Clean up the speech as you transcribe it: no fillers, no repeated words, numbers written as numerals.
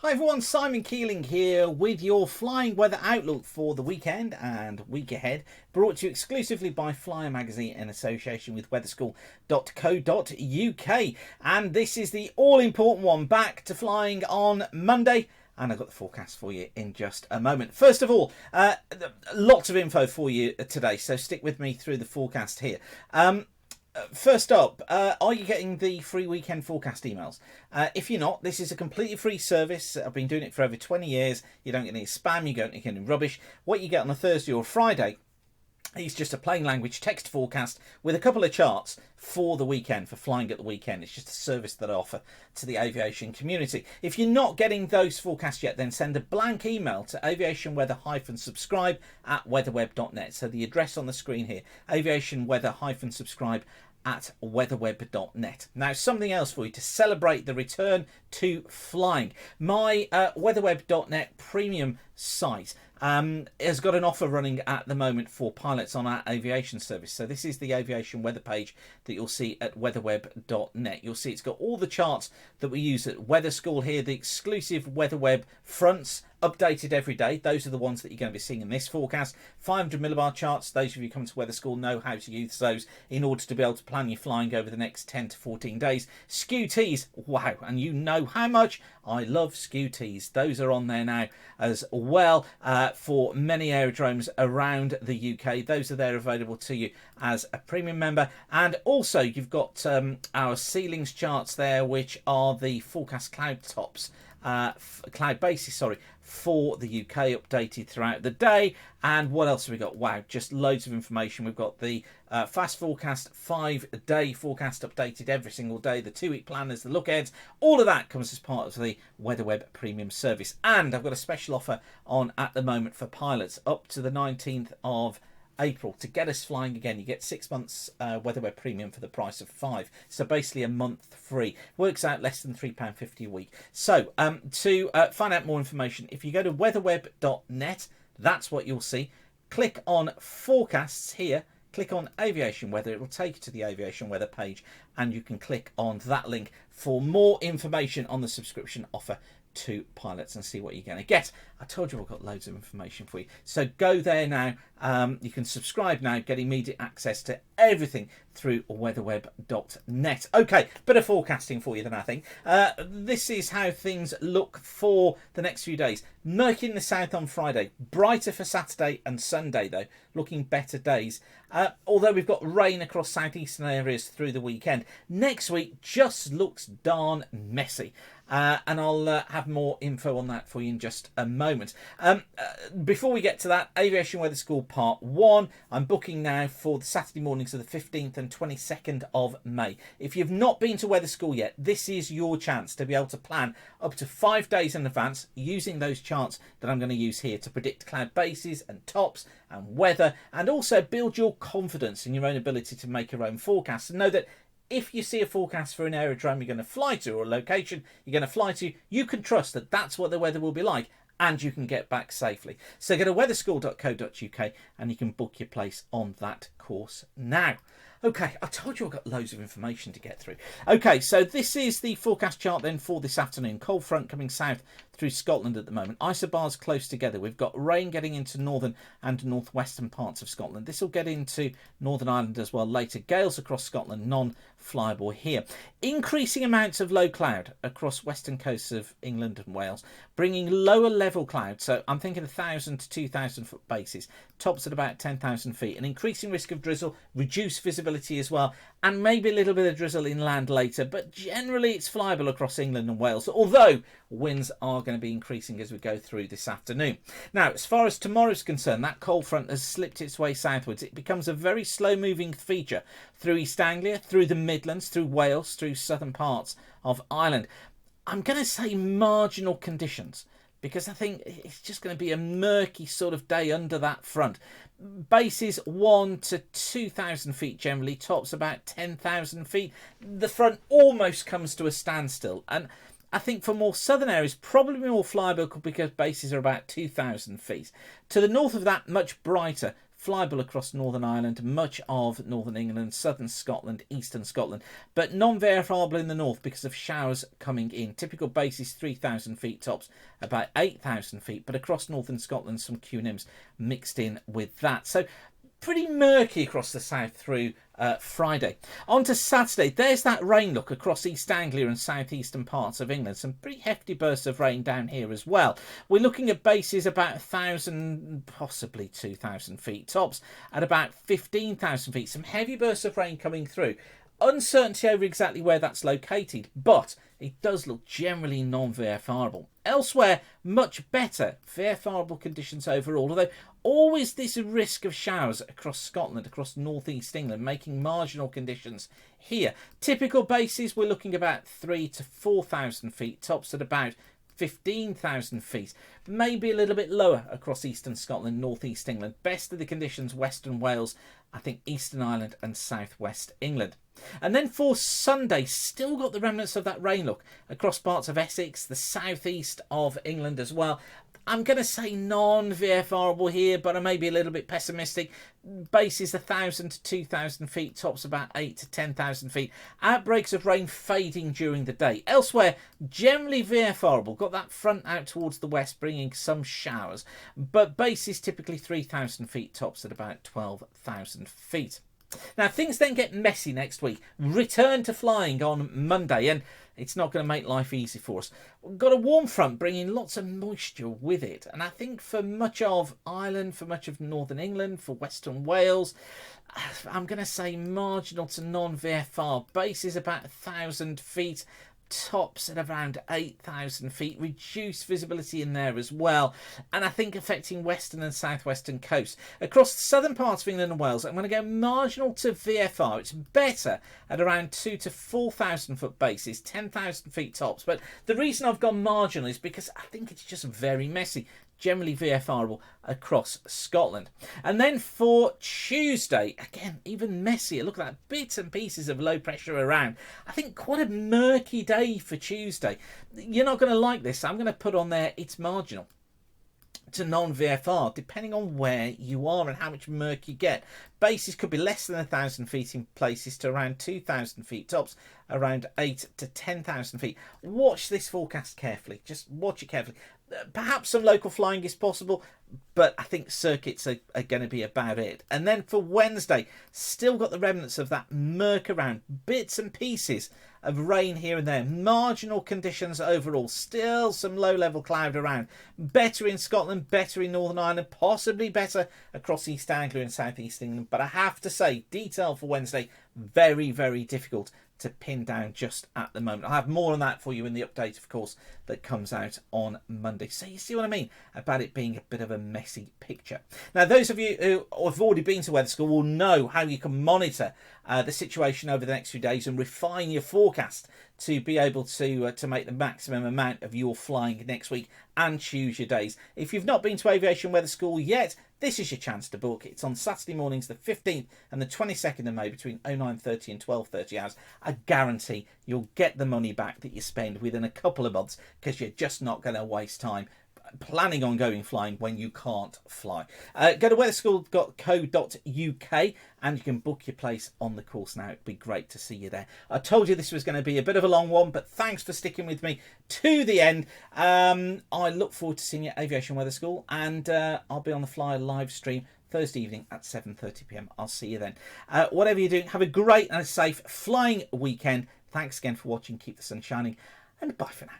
Hi everyone, Simon Keeling here with your flying weather outlook for the weekend and week ahead, brought to you exclusively by Flyer Magazine in association with weatherschool.co.uk. And this is the all-important one, back to flying on Monday. And I've got the forecast for you in just a moment. First of all, lots of info for you today, so stick with me through the forecast here. First up, are you getting the free weekend forecast emails? If you're not, this is a completely free service. I've been doing it for over 20 years. You don't get any spam, you don't get any rubbish. What you get on a Thursday or Friday is just a plain language text forecast with a couple of charts for the weekend, for flying at the weekend. It's just a service that I offer to the aviation community. If you're not getting those forecasts yet, then send a blank email to aviationweather-subscribe@weatherweb.net. So the address on the screen here, aviationweather-subscribe at weatherweb.net. Now, something else for you to celebrate the return to flying. My weatherweb.net premium site has got an offer running at the moment for pilots on our aviation service. So this is the aviation weather page that you'll see at weatherweb.net. You'll see it's got all the charts that we use at Weather School here, the exclusive WeatherWeb fronts, updated every day. Those are the ones that you're going to be seeing in this forecast. 500 millibar charts. Those of you who come to Weather School know how to use those in order to be able to plan your flying over the next 10 to 14 days. Skew tees, wow, and you know how much I love skew tees. Those are on there now as well for many aerodromes around the UK. Those are there available to you as a premium member. And also you've got our ceilings charts there, which are the forecast cloud tops, cloud bases, sorry, for the UK, updated throughout the day. And what else have we got? Wow, just loads of information. We've got the fast forecast, 5-day forecast updated every single day, the 2-week planners, the look aheads, all of that comes as part of the WeatherWeb premium service. And I've got a special offer on at the moment for pilots up to the 19th of April to get us flying again. You get 6 months WeatherWeb Premium for the price of 5, so basically a month free. Works out less than £3.50 a week. So to find out more information, if you go to weatherweb.net, that's what you'll see. Click on forecasts here, click on aviation weather. It will take you to the aviation weather page, and you can click on that link for more information on the subscription offer to pilots and see what you're going to get. I told you I've got loads of information for you, so go there now. You can subscribe now, get immediate access to everything through weatherweb.net. Okay, bit of forecasting for you then, I think. This is how things look for the next few days. Murky in the south on Friday, brighter for Saturday and Sunday though, looking better days. Although we've got rain across southeastern areas through the weekend. Next week just looks darn messy. And I'll have more info on that for you in just a moment. Before we get to that, Aviation Weather School Part 1, I'm booking now for the Saturday mornings of the 15th and 22nd of May. If you've not been to Weather School yet, this is your chance to be able to plan up to 5 days in advance using those charts that I'm going to use here to predict cloud bases and tops and weather, and also build your confidence in your own ability to make your own forecasts, and know that if you see a forecast for an aerodrome you're going to fly to, or a location you're going to fly to, you can trust that that's what the weather will be like, and you can get back safely. So go to weatherschool.co.uk and you can book your place on that course now. Okay, I told you I've got loads of information to get through. Okay, so this is the forecast chart then for this afternoon. Cold front coming south through Scotland at the moment. Isobars close together. We've got rain getting into northern and northwestern parts of Scotland. This will get into Northern Ireland as well later. Gales across Scotland, non-flyable here. Increasing amounts of low cloud across western coasts of England and Wales, bringing lower level cloud. So I'm thinking 1,000 to 2,000 foot bases. Tops at about 10,000 feet. An increasing risk of drizzle, reduced visibility as well, and maybe a little bit of drizzle inland later, but generally it's flyable across England and Wales, although winds are going to be increasing as we go through this afternoon. Now, as far as tomorrow's concerned, that cold front has slipped its way southwards. It becomes a very slow moving feature through East Anglia, through the Midlands, through Wales, through southern parts of Ireland. I'm going to say marginal conditions, because I think it's just going to be a murky sort of day under that front. Bases 1 to 2,000 feet generally, tops about 10,000 feet. The front almost comes to a standstill, and I think for more southern areas, probably more flyable because bases are about 2,000 feet. To the north of that, much brighter flyable across Northern Ireland, much of Northern England, southern Scotland, eastern Scotland, but non-verifiable in the north because of showers coming in. Typical bases 3,000 feet tops, about 8,000 feet, but across northern Scotland some cumulonimbs mixed in with that. So pretty murky across the south through Friday. On to Saturday, there's that rain look across East Anglia and southeastern parts of England. Some pretty hefty bursts of rain down here as well. We're looking at bases about 1,000, possibly 2,000 feet tops, at about 15,000 feet. Some heavy bursts of rain coming through. Uncertainty over exactly where that's located, but it does look generally non-verifiable. Elsewhere, much better verifiable conditions overall, although always this risk of showers across Scotland, across northeast England, making marginal conditions here. Typical bases, we're looking about 3,000 to 4,000 feet, tops at about 15,000 feet, maybe a little bit lower across eastern Scotland, northeast England. Best of the conditions, western Wales, I think eastern Ireland and southwest England. And then for Sunday, still got the remnants of that rain look across parts of Essex, the southeast of England as well. I'm going to say non-verifiable here, but I may be a little bit pessimistic. Bases 1,000 to 2,000 feet, tops about 8,000 to 10,000 feet. Outbreaks of rain fading during the day. Elsewhere, generally verifiable. Got that front out towards the west, bringing some showers. But bases typically 3,000 feet, tops at about 12,000 feet. Now, things then get messy next week. Return to flying on Monday, and it's not going to make life easy for us. We've got a warm front bringing lots of moisture with it, and I think for much of Ireland, for much of Northern England, for Western Wales, I'm going to say marginal to non-verifiable. Bases about 1,000 feet. Tops at around 8,000 feet, reduced visibility in there as well, and I think affecting western and southwestern coasts. Across the southern parts of England and Wales, I'm going to go marginal to VFR. It's better at around 2,000 to 4,000 foot bases, 10,000 feet tops, but the reason I've gone marginal is because I think it's just very messy. Generally VFRable across Scotland. And then for Tuesday, again, even messier. Look at that, bits and pieces of low pressure around. I think quite a murky day for Tuesday. You're not going to like this. I'm going to put on there, it's marginal to non-VFR, depending on where you are and how much murk you get. Bases could be less than 1,000 feet in places to around 2,000 feet, tops around 8,000 to 10,000 feet. Watch this forecast carefully. Just watch it carefully. Perhaps some local flying is possible, but I think circuits are going to be about it. And then for Wednesday, still got the remnants of that murk around, bits and pieces of rain here and there. Marginal conditions overall, still some low-level cloud around. Better in Scotland, better in Northern Ireland, possibly better across East Anglia and South East England. But I have to say, detail for Wednesday, very, very difficult to pin down just at the moment. I'll have more on that for you in the update, of course, that comes out on Monday. So you see what I mean about it being a bit of a messy picture. Now, those of you who have already been to weather school will know how you can monitor the situation over the next few days and refine your forecast to be able to make the maximum amount of your flying next week and choose your days. If you've not been to Aviation Weather School yet, this is your chance to book. It's on Saturday mornings, the 15th and the 22nd of May, between 09:30 and 12:30 hours. I guarantee you'll get the money back that you spend within a couple of months, because you're just not going to waste time planning on going flying when you can't fly. Go to weatherschool.co.uk and you can book your place on the course now. It'd be great to see you there. I told you this was going to be a bit of a long one, but thanks for sticking with me to the end. I look forward to seeing you at Aviation Weather School, and I'll be on the Fly live stream Thursday evening at 7:30 p.m. I'll see you then. Whatever you're doing, have a great and a safe flying weekend. Thanks again for watching. Keep the sun shining, and bye for now.